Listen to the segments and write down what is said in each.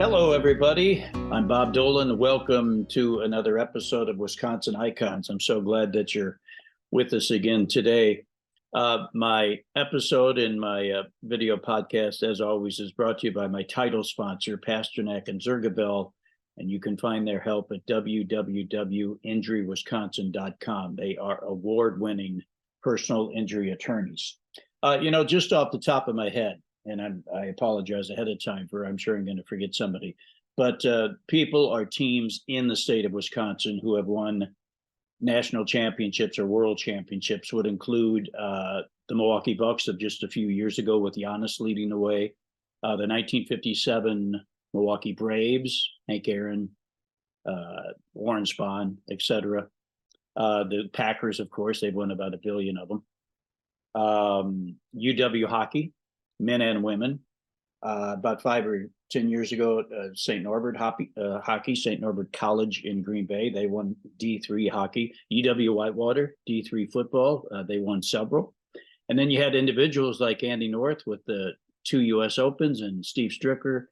Hello, everybody. I'm Bob Dolan. Welcome to another episode of Wisconsin Icons. I'm so glad that you're with us again today. My episode in my video podcast, as always, is brought to you by my title sponsor, Pasternak and Zergabel, and you can find their help at www.injurywisconsin.com. They are award-winning personal injury attorneys. Just off the top of my head, and I apologize ahead of time for I'm sure I'm going to forget somebody, but people or teams in the state of Wisconsin who have won national championships or world championships would include the Milwaukee Bucks of just a few years ago with Giannis leading the way, the 1957 Milwaukee Braves, Hank Aaron, Warren Spahn, etc. The Packers, of course, they've won about 1 billion of them. UW hockey, men and women. About 5 or 10 years ago, St. Norbert hockey, St. Norbert College in Green Bay, they won D3 hockey. UW Whitewater, D3 football, they won several. And then you had individuals like Andy North with the 2 U.S. Opens and Steve Stricker,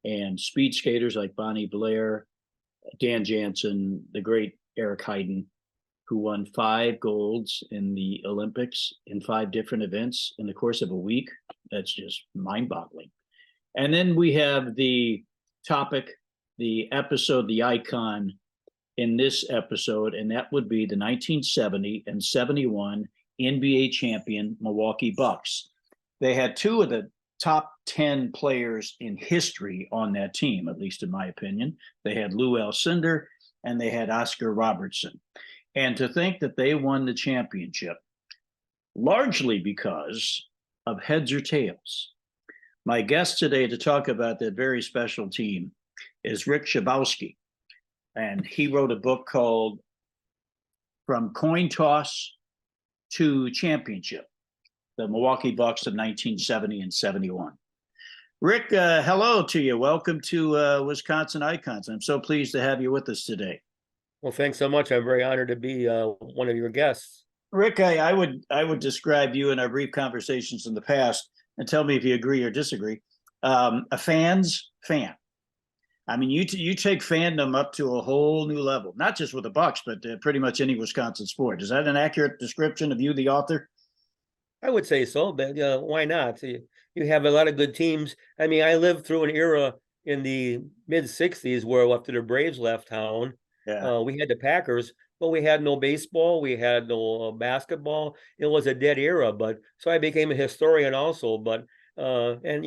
and speed skaters like Bonnie Blair, Dan Jansen, the great Eric Heiden, who won 5 golds in the Olympics in 5 different events in the course of a week. That's just mind-boggling. And then we have the topic, the episode, the icon in this episode, and that would be the 1970 and 71 NBA champion Milwaukee Bucks. They had 2 of the top 10 players in history on that team, at least in my opinion. They had Lou Alcindor and they had Oscar Robertson. And to think that they won the championship largely because of heads or tails. My guest today to talk about that very special team is Rick Schabowski. And he wrote a book called From Coin Toss to Championship, the Milwaukee Bucks of 1970 and 71. Rick, hello to you. Welcome to Wisconsin Icons. I'm so pleased to have you with us today. Well, thanks so much. I'm very honored to be one of your guests. Rick, I would describe you in our brief conversations in the past, and tell me if you agree or disagree, a fan's fan. I mean, you take fandom up to a whole new level, not just with the Bucks, but pretty much any Wisconsin sport. Is that an accurate description of you, the author? I would say so, but why not? You have a lot of good teams. I mean, I lived through an era in the mid-'60s where after the Braves left town, we had the Packers, but we had no baseball, we had no basketball. It was a dead era, but so I became a historian also. But and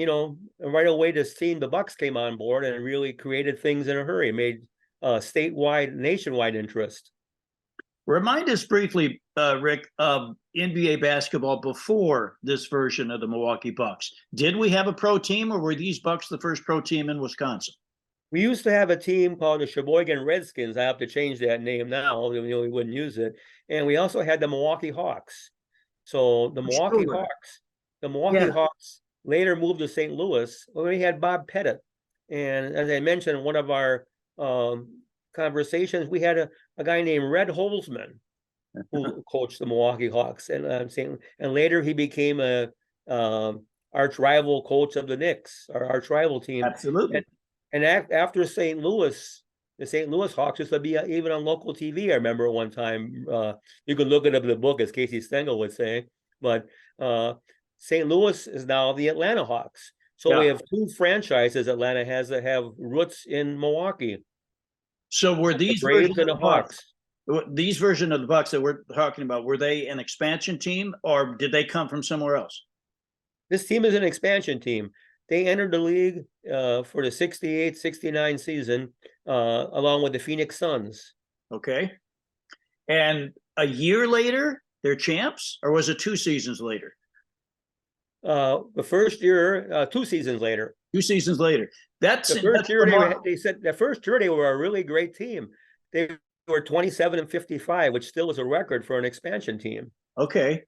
right away this team, the Bucks, came on board and really created things in a hurry, made statewide, nationwide interest. Remind us briefly, Rick, of NBA basketball before this version of the Milwaukee Bucks. Did we have a pro team, or were these Bucks the first pro team in Wisconsin? We used to have a team called the Sheboygan Redskins. I have to change that name now. We wouldn't use it. And we also had the Milwaukee Hawks. So the Milwaukee Hawks later moved to St. Louis. Well, we had Bob Pettit. And as I mentioned in one of our conversations, we had a guy named Red Holzman who coached the Milwaukee Hawks. And later he became a arch rival coach of the Knicks, our arch rival team. Absolutely. And after St. Louis, the St. Louis Hawks used to be even on local TV. I remember one time, you can look it up in the book, as Casey Stengel would say, but St. Louis is now the Atlanta Hawks. So we have 2 franchises Atlanta has that have roots in Milwaukee. So were these Braves and the Hawks? These version of the Bucks that we're talking about, were they an expansion team, or did they come from somewhere else? This team is an expansion team. They entered the league for the 68-69 season, along with the Phoenix Suns. Okay. And a year later, they're champs, or was it 2 seasons later? The first year, 2 seasons later. 2 seasons later. The first year they were a really great team. They were 27-55, which still is a record for an expansion team. Okay.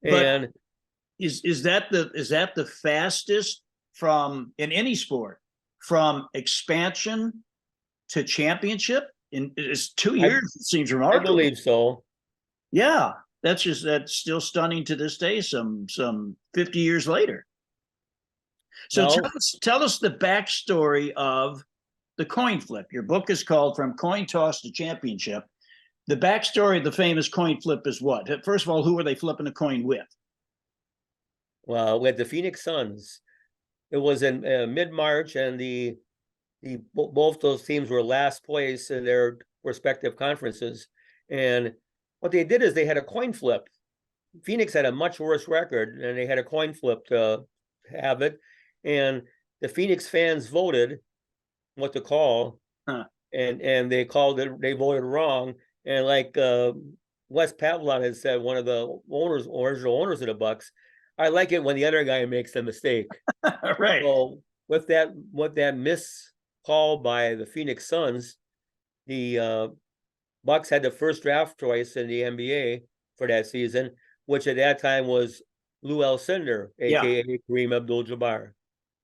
And is that the fastest from in any sport from expansion to championship? It's 2 years. It seems remarkable. I believe so. Yeah, that's still stunning to this day. Some 50 years later. So No, tell us the backstory of the coin flip. Your book is called From Coin Toss to Championship. The backstory of the famous coin flip is what? First of all, who were they flipping a coin with? well, we had the Phoenix Suns. It was in mid-March, and both those teams were last place in their respective conferences. And what they did is they had a coin flip. Phoenix had a much worse record, and they had a coin flip to have it. And the Phoenix fans voted what to call, and they called it. They voted wrong. And like Wes Pavlon has said, one of the original owners of the Bucks, I like it when the other guy makes a mistake. Right. So with that miss call by the Phoenix Suns, the Bucks had the first draft choice in the NBA for that season, which at that time was Lou Alcindor, aka Kareem Abdul-Jabbar.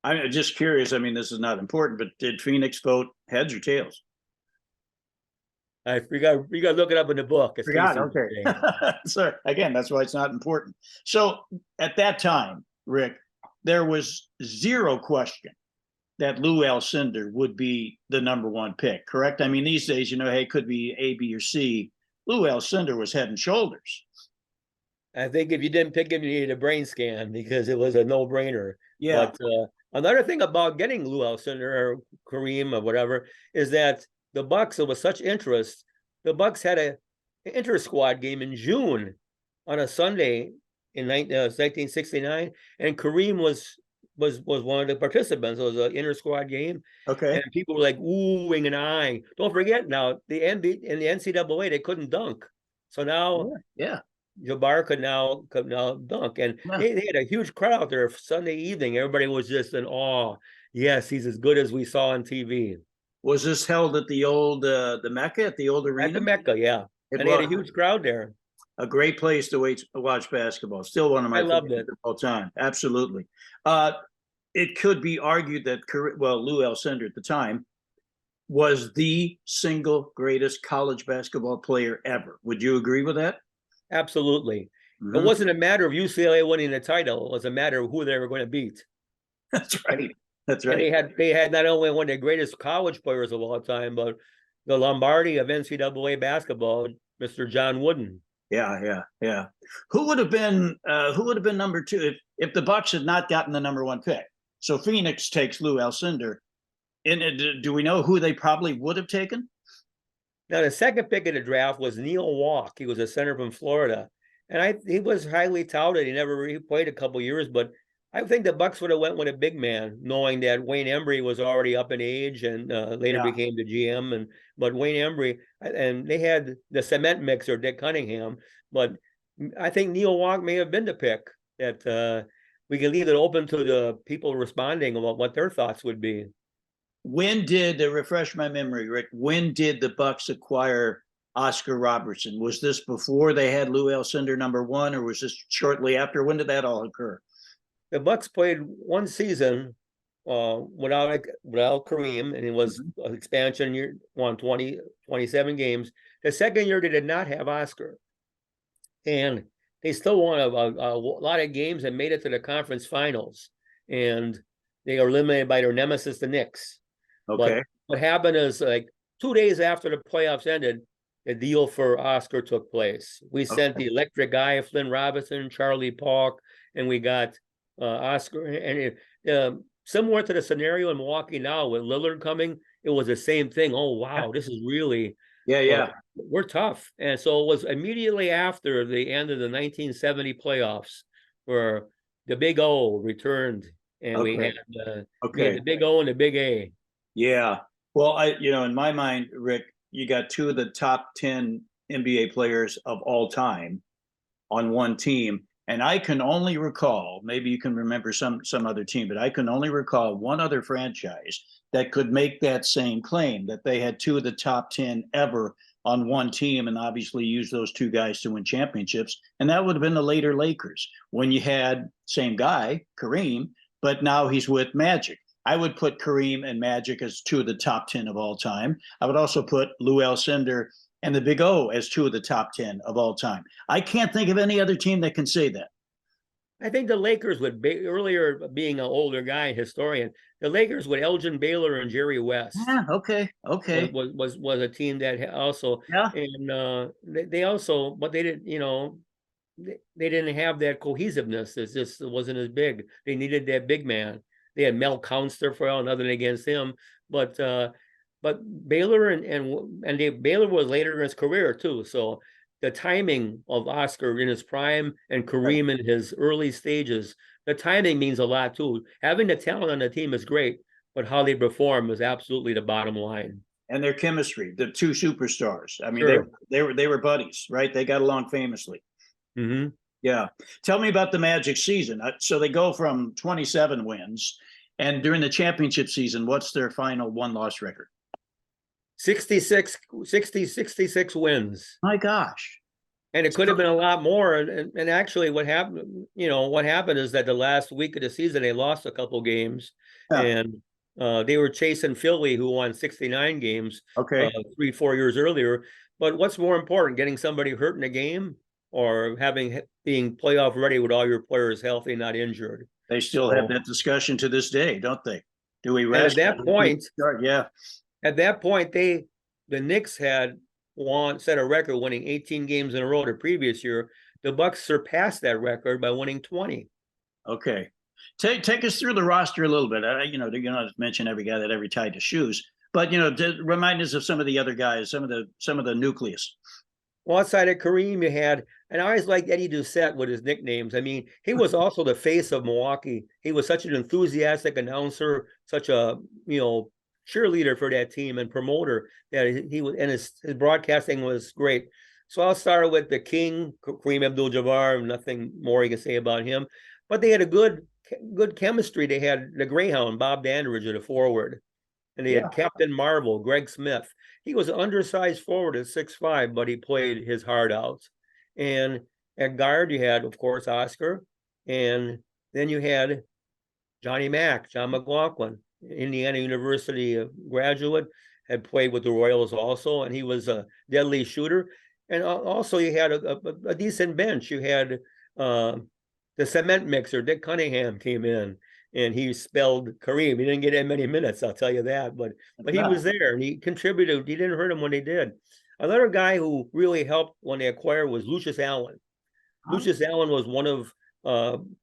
I'm just curious. I mean, this is not important, but did Phoenix vote heads or tails? I forgot. You got to look it up in the book. Forgot. Okay. So again, that's why it's not important. So at that time, Rick, there was zero question that Lou Alcindor would be the number one pick, correct? I mean, these days, hey, it could be A, B, or C. Lou Alcindor was head and shoulders. I think if you didn't pick him, you needed a brain scan because it was a no-brainer. Yeah. But another thing about getting Lou Alcindor or Kareem or whatever is that the Bucks, there was such interest. The Bucks had an inter-squad game in June on a Sunday in 1969, and Kareem was one of the participants. It was an inter-squad game. Okay. And people were like oohing and eyeing. Don't forget now, the NCAA, they couldn't dunk. So now Jabbar could now dunk. And they had a huge crowd out there Sunday evening. Everybody was just in awe. Yes, he's as good as we saw on TV. Was this held at the old the Mecca, at the old arena? At the Mecca, yeah. And they had a huge crowd there. A great place to watch basketball. Still one of my favorites of all time. Absolutely. It could be argued that Lou Alcindor at the time was the single greatest college basketball player ever. Would you agree with that? Absolutely. Mm-hmm. It wasn't a matter of UCLA winning the title. It was a matter of who they were going to beat. That's right. That's right. And they had not only one of the greatest college players of all time, but the Lombardi of NCAA basketball, Mr. John Wooden. Yeah. Who would have been number two if the Bucks had not gotten the number one pick? So Phoenix takes Lou Alcindor. Do we know who they probably would have taken? Now, the second pick of the draft was Neil Walk. He was a center from Florida, and he was highly touted. He played a couple years, but I think the Bucks would have went with a big man, knowing that Wayne Embry was already up in age and later became the GM. But Wayne Embry, and they had the cement mixer, Dick Cunningham. But I think Neil Walk may have been the pick. That we can leave it open to the people responding about what their thoughts would be. When did, refresh my memory, Rick, when did the Bucks acquire Oscar Robertson? Was this before they had Lou Alcindor number one, or was this shortly after? When did that all occur? The Bucks played one season without Kareem, and it was an expansion year, won 27 games. The second year, they did not have Oscar. And they still won a lot of games and made it to the conference finals. And they were eliminated by their nemesis, the Knicks. Okay. But what happened is, like 2 days after the playoffs ended, the deal for Oscar took place. We sent the electric guy, Flynn Robinson, Charlie Paulk, and we got Oscar. And similar to the scenario in Milwaukee now with Lillard coming, it was the same thing. Oh, wow, this is really we're tough. And so it was immediately after the end of the 1970 playoffs where the Big O returned, and we had the Big O and the Big A. Yeah. Well, in my mind, Rick, you got two of the top 10 NBA players of all time on one team. And I can only recall, maybe you can remember some other team, but I can only recall one other franchise that could make that same claim, that they had two of the top 10 ever on one team, and obviously use those two guys to win championships. And that would have been the later Lakers, when you had same guy, Kareem, but now he's with Magic. I would put Kareem and Magic as two of the top 10 of all time. I would also put Lou Alcindor and the Big O as two of the top 10 of all time. I can't think of any other team that can say that. I think the Lakers would be earlier, being an older guy, historian, the Lakers with Elgin Baylor and Jerry West Yeah, okay, okay. was a team that also, Yeah, and they also, but they didn't, they didn't have that cohesiveness. It wasn't as big. They needed that big man. They had Mel Counster for all, nothing against him, but Baylor Baylor was later in his career too. So the timing of Oscar in his prime and right. Kareem in his early stages, the timing means a lot too. Having the talent on the team is great, but how they perform is absolutely the bottom line. And their chemistry, the two superstars. I mean, Sure. they were buddies, right? They got along famously. Mm-hmm. Yeah. Tell me about the Magic season. So they go from 27 wins, and during the championship season, what's their final one-loss record? 66 wins. My gosh. And it could have been a lot more. And actually what happened, what happened is that the last week of the season, they lost a couple games, Yeah. and they were chasing Philly, who won 69 games Okay. 3-4 years earlier. But what's more important, getting somebody hurt in a game or being playoff ready with all your players healthy, not injured? They still have that discussion to this day, don't they? Do we And rest? at that point, Yeah. the Knicks had set a record winning 18 games in a row the previous year. The Bucks surpassed that record by winning 20. Okay. Take us through the roster a little bit. You're not mention every guy that ever tied to shoes, but remind us of some of the other guys, some of the nucleus. Well, outside of Kareem, you had, and I always liked Eddie Doucette with his nicknames. I mean, he was also the face of Milwaukee. He was such an enthusiastic announcer, such a cheerleader for that team and promoter that he was, and his broadcasting was great. So I'll start with the King, Kareem Abdul-Jabbar. Nothing more you can say about him, but they had a good chemistry. They had the Greyhound, Bob Dandridge, at a forward, and they had Captain Marvel, Greg Smith. He was an undersized forward at 6'5", but he played his heart out. And at guard, you had, of course, Oscar, and then you had Johnny Mack, John McLaughlin, Indiana University graduate, had played with the Royals also, and he was a deadly shooter. And also you had a decent bench. You had the cement mixer, Dick Cunningham, came in, and he spelled Kareem. He didn't get that many minutes, I'll tell you that, but he was there, and he contributed. He didn't hurt him when they did. Another guy who really helped when they acquired was Lucius Allen. Lucius Allen was one of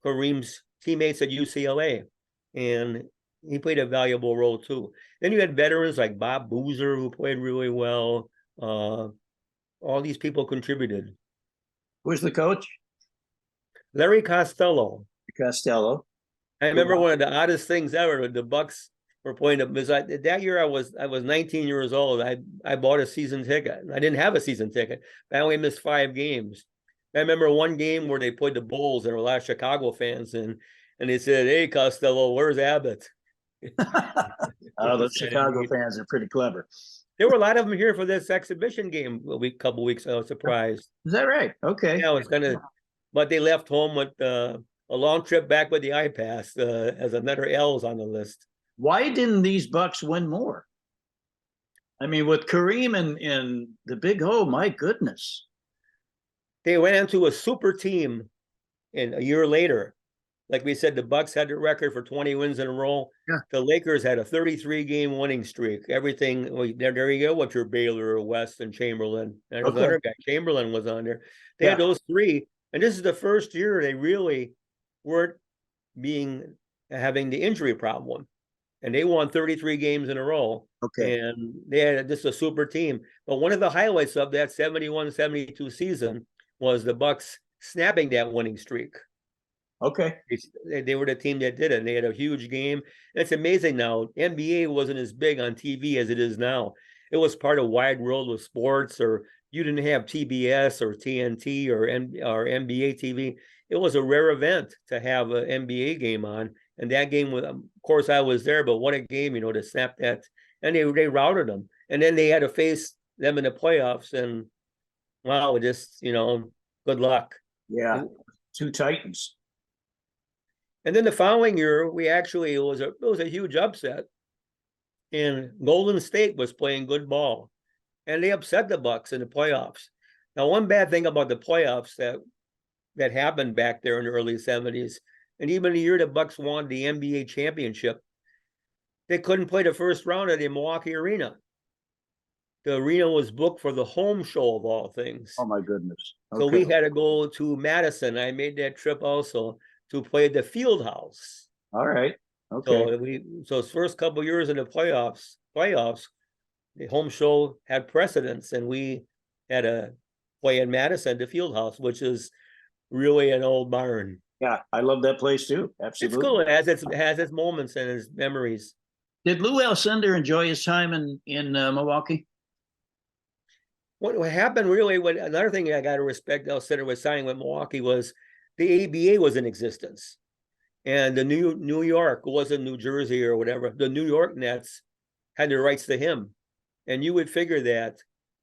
Kareem's teammates at UCLA, and he played a valuable role too. Then you had veterans like Bob Boozer, who played really well. All these people contributed. Who's the coach? Larry Costello. Costello. I remember one of the oddest things ever. The Bucks were playing that year. I was 19 years old. I bought a season ticket. I didn't have a season ticket. I only missed 5 games. I remember one game where they played the Bulls. There were a lot of Chicago fans, and they said, "Hey, Costello, where's Abbott?" Oh, those Chicago fans are pretty clever. There were a lot of them here for this exhibition game couple weeks. I was surprised. Is that right? Okay. Yeah, but they left home with a long trip back with the iPass as another L's on the list. Why didn't these Bucks win more? I mean, with Kareem and the Big O, my goodness. They went into a super team, and a year later, like we said, the Bucks had the record for 20 wins in a row. Yeah. The Lakers had a 33-game winning streak. Everything, there you go with your Baylor, West, and Chamberlain. And there's another guy, Chamberlain was on there. They had those 3, and this is the first year they really weren't having the injury problem. And they won 33 games in a row. Okay. And they had just a super team. But one of the highlights of that 71-72 season was the Bucks snapping that winning streak. Okay. They were the team that did it, and they had a huge game. And it's amazing now. NBA wasn't as big on TV as it is now. It was part of Wide World of Sports, or you didn't have TBS or TNT or NBA TV. It was a rare event to have an NBA game on. And that game was, of course, I was there, but what a game, to snap that. And they routed them. And then they had to face them in the playoffs. And wow, just, good luck. Yeah. 2 Titans. And then the following year, it was a huge upset. And Golden State was playing good ball. And they upset the Bucks in the playoffs. Now, one bad thing about the playoffs that that happened back there in the early 70s. And even the year the Bucks won the NBA championship, they couldn't play the first round at the Milwaukee Arena. The arena was booked for the home show of all things. Oh my goodness. Okay. So we had to go to Madison. I made that trip also to play the field house. All right. Okay. So his first couple of years in the playoffs, the home show had precedence, and we had to play in Madison, the field house, which is really an old barn. Yeah, I love that place too. Absolutely. It's cool. It has its moments and its memories. Did Lou Alcindor enjoy his time in Milwaukee? What happened really, another thing I got to respect Alcindor was signing with Milwaukee was the ABA was in existence. And the New York, wasn't New Jersey or whatever, the New York Nets had the rights to him. And you would figure that,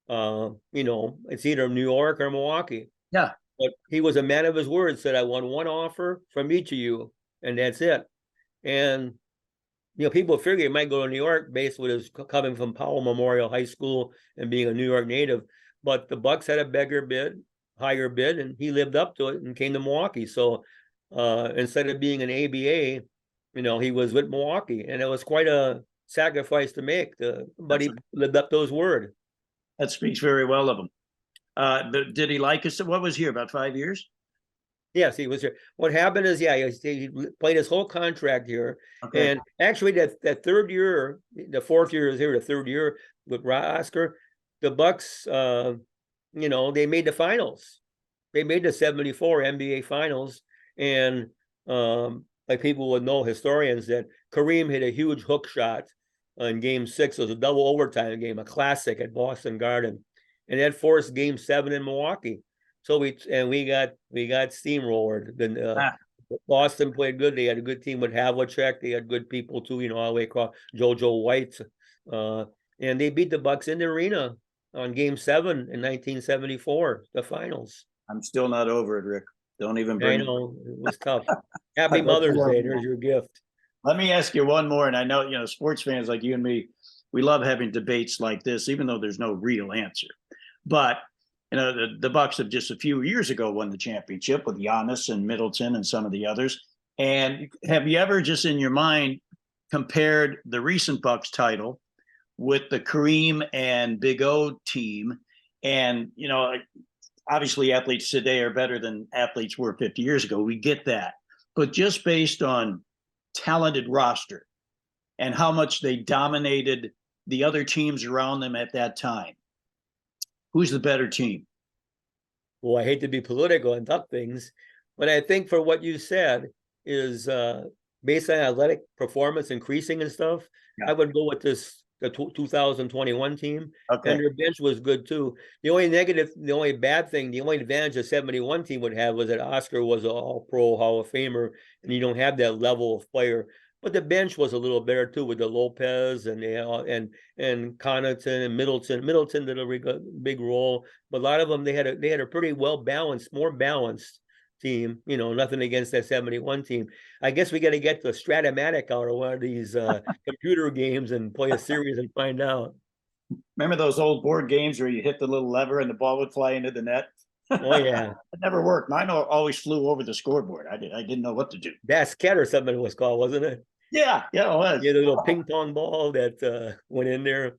it's either New York or Milwaukee. Yeah. But he was a man of his word, said, I want one offer from each of you, and that's it. And, people figure he might go to New York based with his coming from Powell Memorial High School and being a New York native. But the Bucks had a higher bid, and he lived up to it and came to Milwaukee. So instead of being an ABA, he was with Milwaukee, and it was quite a sacrifice to make, but he lived up to his word. That speaks very well of him. Did he like us? What was here, about 5 years? Yes, he was here. What happened is, he played his whole contract here. Okay. And actually that third year, the fourth year is here, the third year with Oscar, the Bucks, they made the finals. They made the 74 NBA finals. And like people would know, historians, that Kareem hit a huge hook shot in Game 6. It was a double overtime game, a classic at Boston Garden, and that forced Game 7 in Milwaukee. So we got steamrolled. Then Boston played good. They had a good team with Havlicek. They had good people too, all the way across. JoJo White, and they beat the Bucks in the arena on Game 7 in 1974, the finals. I'm still not over it, Rick. Don't even bring it was tough. Happy Mother's Day. There's your gift. Let me ask you one more. And I know, sports fans like you and me, we love having debates like this, even though there's no real answer. But, the Bucks have just a few years ago won the championship with Giannis and Middleton and some of the others. And have you ever just in your mind compared the recent Bucks title with the Kareem and Big O team? And, obviously athletes today are better than athletes were 50 years ago. We get that. But just based on talented roster and how much they dominated the other teams around them at that time, who's the better team? Well, I hate to be political and duck things, but I think for what you said is based on athletic performance increasing and stuff, yeah. I would go with the 2021 team. Okay. And their bench was good too. The only advantage the 71 team would have was that Oscar was an all-pro Hall of Famer, and you don't have that level of player. But the bench was a little better too, with the Lopez and Connaughton and Middleton. Middleton did a big role, but a lot of them they had a pretty more balanced team. Nothing against that 71 team. I guess we got to get the Stratomatic out of one of these computer games and play a series and find out. Remember those old board games where you hit the little lever and the ball would fly into the net? Oh yeah. It never worked. Mine always flew over the scoreboard. I didn't know what to do. Basket or something it was called, wasn't it? Yeah, it was. Yeah, the little ping pong ball that went in there.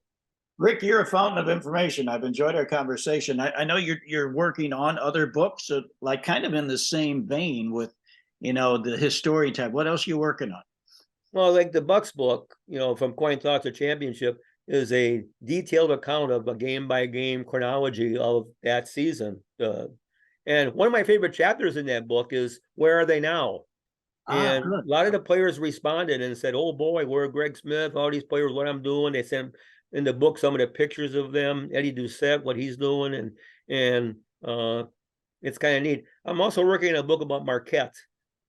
Rick, you're a fountain of information. I've enjoyed our conversation. I know you're working on other books, so like kind of in the same vein with, the history type. What else are you working on? Well, like the Bucks book, from Coin Toss to Championship, is a detailed account of a game-by-game chronology of that season. And one of my favorite chapters in that book is Where Are They Now? And a lot of the players responded and said, oh boy, where Greg Smith, all these players, what I'm doing. They sent in the book some of the pictures of them, Eddie Doucette, what he's doing, and it's kind of neat. I'm also working on a book about Marquette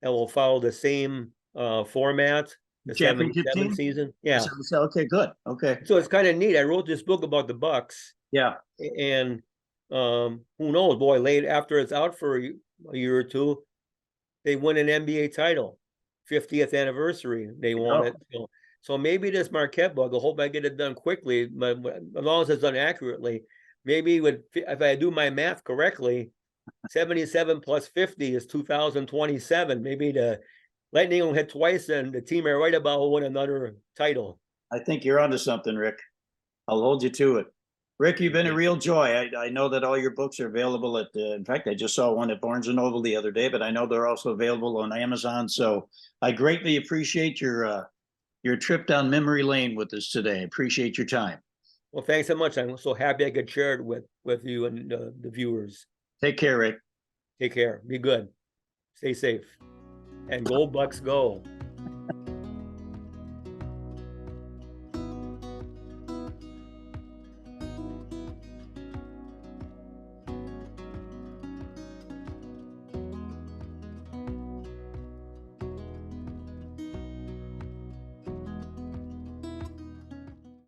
that will follow the same format, the 77 season. Yeah. Okay, good. Okay. So it's kind of neat. I wrote this book about the Bucks. Yeah. And who knows, boy, late after it's out for a year or two, they win an NBA title, 50th anniversary. They won it. So maybe this Marquette book, I hope I get it done quickly, but as long as it's done accurately, maybe if I do my math correctly, 77 plus 50 is 2027. Maybe the Lightning will hit twice and the team I write about will win another title. I think you're onto something, Rick. I'll hold you to it. Rick, you've been a real joy. I know that all your books are available at, in fact, I just saw one at Barnes & Noble the other day, but I know they're also available on Amazon. So I greatly appreciate your trip down memory lane with us today. Appreciate your time. Well, thanks so much. I'm so happy I could share it with you and the viewers. Take care, Rick. Take care. Be good. Stay safe. And go Bucks, go.